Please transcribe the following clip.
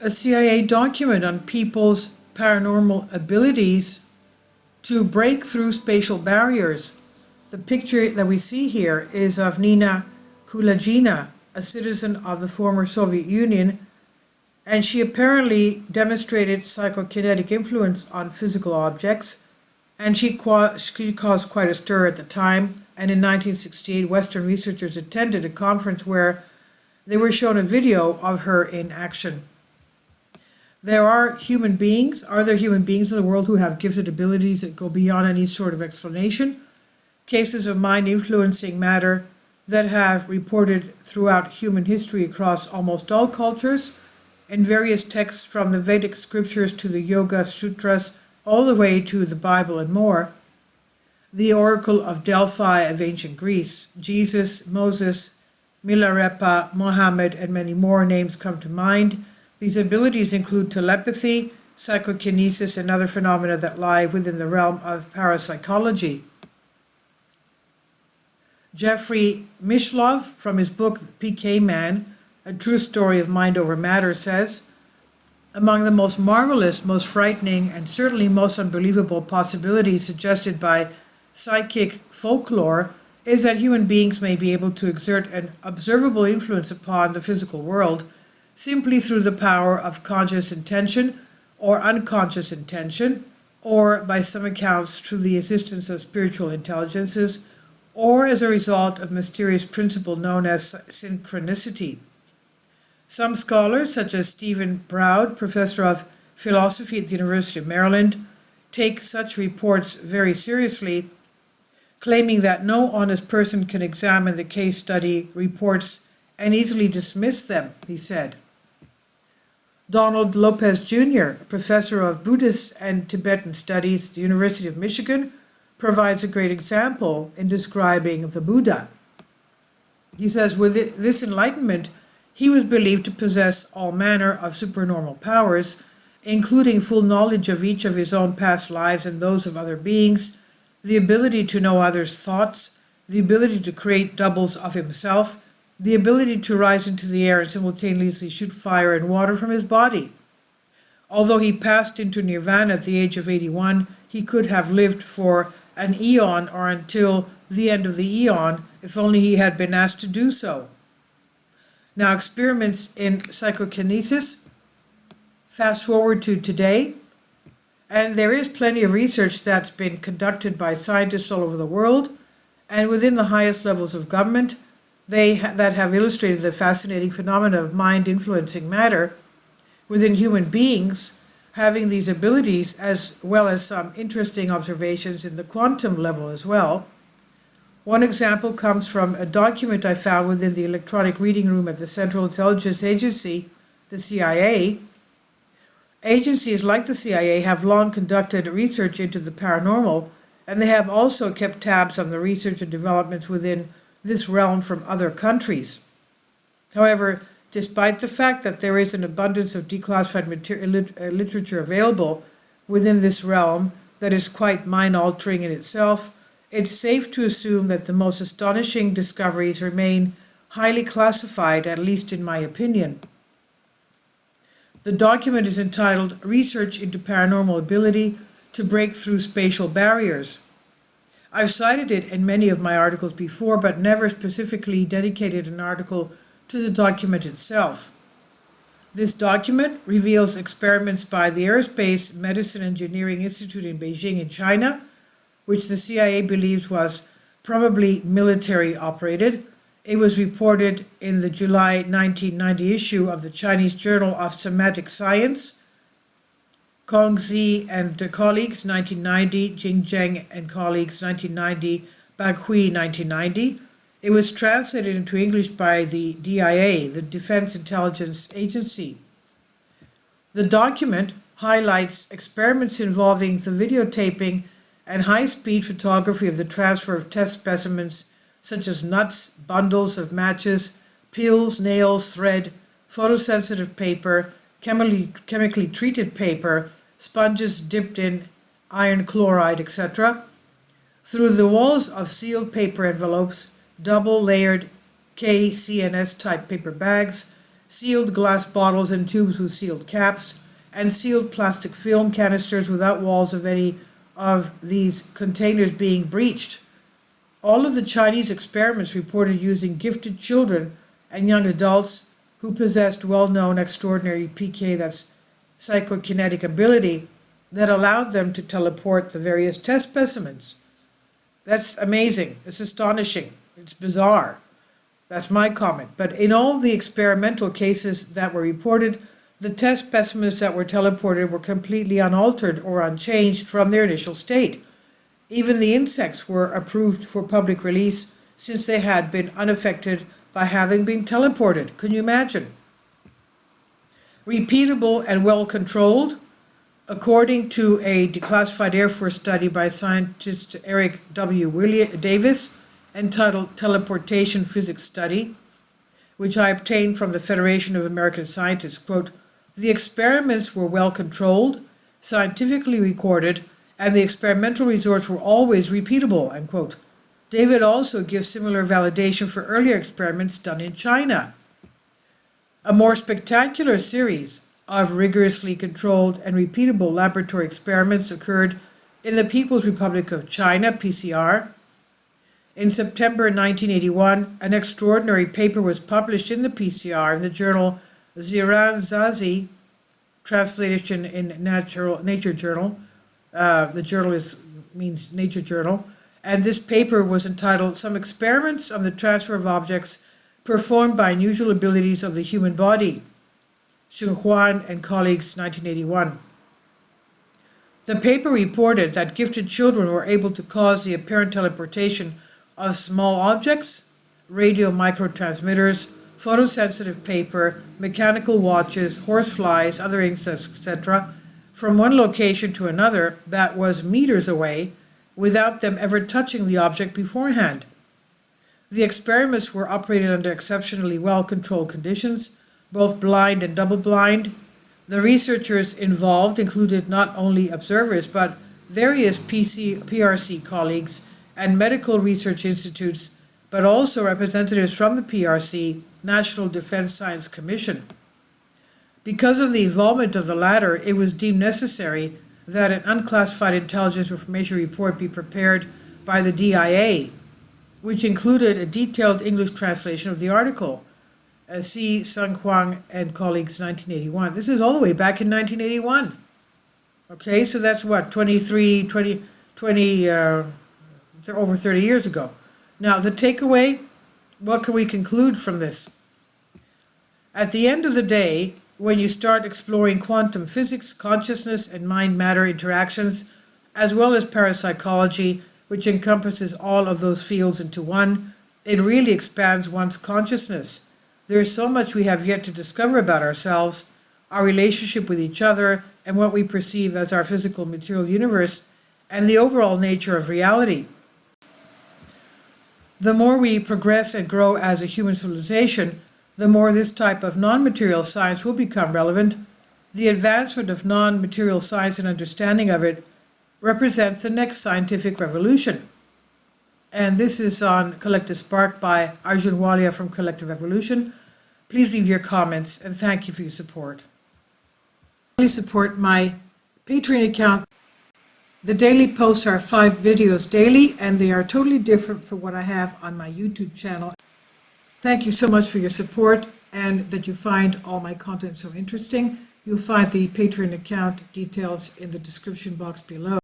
a CIA document on people's paranormal abilities to break through spatial barriers. The picture that we see here is of Nina Kulagina, a citizen of the former Soviet Union, and she apparently demonstrated psychokinetic influence on physical objects, and she caused quite a stir at the time. And in 1968, Western researchers attended a conference where they were shown a video of her in action. Are there human beings in the world who have gifted abilities that go beyond any sort of explanation? Cases of mind influencing matter that have reported throughout human history across almost all cultures, in various texts from the Vedic scriptures to the Yoga Sutras, all the way to the Bible and more. The Oracle of Delphi of ancient Greece, Jesus, Moses, Milarepa, Mohammed, and many more names come to mind. These abilities include telepathy, psychokinesis, and other phenomena that lie within the realm of parapsychology. Jeffrey Mishlove, from his book PK Man, A True Story of Mind Over Matter, says, among the most marvelous, most frightening, and certainly most unbelievable possibilities suggested by psychic folklore is that human beings may be able to exert an observable influence upon the physical world simply through the power of conscious intention or unconscious intention, or by some accounts through the assistance of spiritual intelligences, or as a result of mysterious principle known as synchronicity. Some scholars, such as Stephen Broud, professor of philosophy at the University of Maryland, take such reports very seriously, claiming that no honest person can examine the case study reports and easily dismiss them, he said. Donald Lopez Jr., a professor of Buddhist and Tibetan studies at the University of Michigan, provides a great example in describing the Buddha. He says, with this enlightenment, he was believed to possess all manner of supernormal powers, including full knowledge of each of his own past lives and those of other beings, the ability to know others' thoughts, the ability to create doubles of himself, the ability to rise into the air and simultaneously shoot fire and water from his body. Although he passed into nirvana at the age of 81, he could have lived for an eon or until the end of the eon if only he had been asked to do so. Now, experiments in psychokinesis, fast forward to today, and there is plenty of research that's been conducted by scientists all over the world and within the highest levels of government that have illustrated the fascinating phenomena of mind influencing matter within human beings having these abilities, as well as some interesting observations in the quantum level as well. One example comes from a document I found within the electronic reading room at the Central Intelligence Agency, the CIA. Agencies like the CIA have long conducted research into the paranormal, and they have also kept tabs on the research and developments within this realm from other countries. However, despite the fact that there is an abundance of declassified literature available within this realm that is quite mind-altering in itself, it's safe to assume that the most astonishing discoveries remain highly classified, at least in my opinion. The document is entitled Research into Paranormal Ability to Break Through Spatial Barriers. I've cited it in many of my articles before, but never specifically dedicated an article to the document itself. This document reveals experiments by the Aerospace Medicine Engineering Institute in Beijing in China, which the CIA believes was probably military operated. It was reported in the July 1990 issue of the Chinese Journal of Somatic Science. Kongzi and colleagues, 1990, Jing Zheng and colleagues, 1990, Baghui, 1990. It was translated into English by the DIA, the Defense Intelligence Agency. The document highlights experiments involving the videotaping and high-speed photography of the transfer of test specimens such as nuts, bundles of matches, pills, nails, thread, photosensitive paper, chemically treated paper, sponges dipped in iron chloride, etc., through the walls of sealed paper envelopes, double-layered KCNS-type paper bags, sealed glass bottles and tubes with sealed caps, and sealed plastic film canisters without walls of any of these containers being breached. All of the Chinese experiments reported using gifted children and young adults who possessed well-known extraordinary PK, that's psychokinetic ability, that allowed them to teleport the various test specimens. That's amazing. It's astonishing. It's bizarre. That's my comment. But in all the experimental cases that were reported, the test specimens that were teleported were completely unaltered or unchanged from their initial state. Even the insects were approved for public release since they had been unaffected by having been teleported. Can you imagine? Repeatable and well controlled. According to a declassified Air Force study by scientist Eric W. Davis entitled Teleportation Physics Study, which I obtained from the Federation of American Scientists, quote, the experiments were well controlled, scientifically recorded, and the experimental results were always repeatable, end quote. David also gives similar validation for earlier experiments done in China. A more spectacular series of rigorously controlled and repeatable laboratory experiments occurred in the People's Republic of China, PCR. In September 1981, an extraordinary paper was published in the PCR in the journal Ziran Zazi, translation in Nature Journal. The journal means Nature Journal. And this paper was entitled Some Experiments on the Transfer of Objects Performed by Unusual Abilities of the Human Body. Xun Huan and colleagues, 1981. The paper reported that gifted children were able to cause the apparent teleportation of small objects, radio microtransmitters, photosensitive paper, mechanical watches, horseflies, other insects, etc., from one location to another that was meters away without them ever touching the object beforehand. The experiments were operated under exceptionally well-controlled conditions, both blind and double-blind. The researchers involved included not only observers, but various PRC colleagues and medical research institutes, but also representatives from the PRC, National Defense Science Commission. Because of the involvement of the latter, it was deemed necessary that an unclassified intelligence information report be prepared by the DIA, which included a detailed English translation of the article. C. Sun Huang and colleagues, 1981. This is all the way back in 1981. Okay, so that's what, 20, over 30 years ago. Now, the takeaway, what can we conclude from this? At the end of the day, when you start exploring quantum physics, consciousness, and mind-matter interactions, as well as parapsychology, which encompasses all of those fields into one, it really expands one's consciousness. There is so much we have yet to discover about ourselves, our relationship with each other, and what we perceive as our physical material universe, and the overall nature of reality. The more we progress and grow as a human civilization, the more this type of non-material science will become relevant. The advancement of non-material science and understanding of it represents the next scientific revolution. And this is on Collective Spark by Arjun Walia from Collective Evolution. Please leave your comments and thank you for your support. Please support my Patreon account. The daily posts are 5 videos daily, and they are totally different from what I have on my YouTube channel. Thank you so much for your support and that you find all my content so interesting. You'll find the Patreon account details in the description box below.